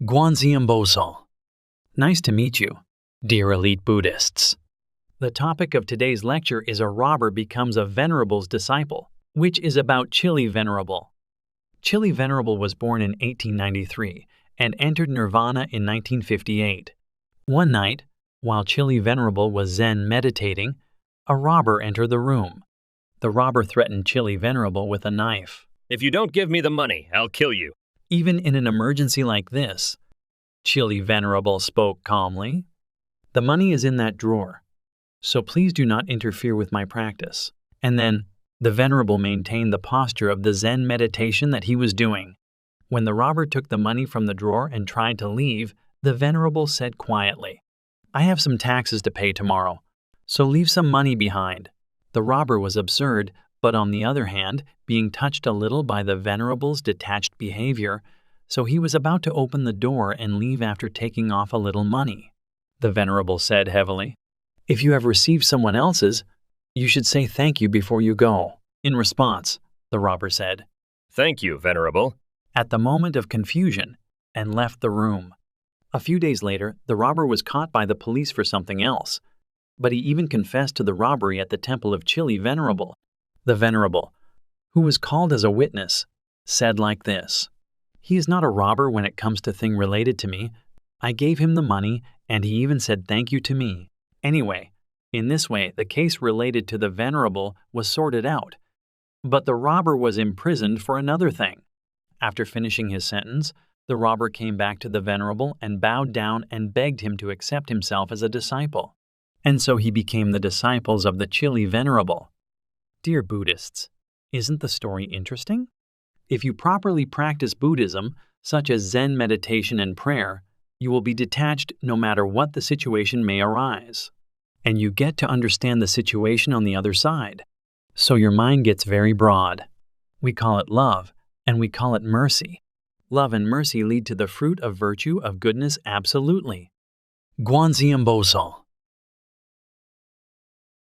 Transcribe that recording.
venerable. Nice to meet you, dear elite Buddhists. The topic of today's lecture is a robber becomes a venerable's disciple, which is about Venerable. Venerable was born in 1893 and entered Nirvana in 1958. One night, while Venerable was Zen meditating, a robber entered the room. The robber threatened Venerable with a knife. If you don't give me the money, I'll kill you. Even in an emergency like this, Venerable spoke calmly. The money is in that drawer, so please do not interfere with my practice. And then, the Venerable maintained the posture of the Zen meditation that he was doing. When the robber took the money from the drawer and tried to leave, the Venerable said quietly, I have some taxes to pay tomorrow, so leave some money behind. The robber was absurd, but on the other hand, being touched a little by the Venerable's detached behavior, so he was about to open the door and leave after taking off a little money. The Venerable said heavily, If you have received someone else's, you should say thank you before you go. In response, the robber said, Thank you, Venerable, at the moment of confusion, and left the room. A few days later, the robber was caught by the police for something else, but he even confessed to the robbery at the temple of Venerable. The Venerable, who was called as a witness, said like this, He is not a robber when it comes to thing related to me. I gave him the money, and he even said thank you to me. Anyway, in this way, the case related to the Venerable was sorted out, but the robber was imprisoned for another thing. After finishing his sentence, the robber came back to the Venerable and bowed down and begged him to accept himself as a disciple. And so he became the disciples of the Venerable. Dear Buddhists, isn't the story interesting? If you properly practice Buddhism, such as Zen meditation and prayer, you will be detached no matter what the situation may arise. And you get to understand the situation on the other side. So your mind gets very broad. We call it love, and we call it mercy. Love and mercy lead to the fruit of virtue of goodness absolutely. venerable.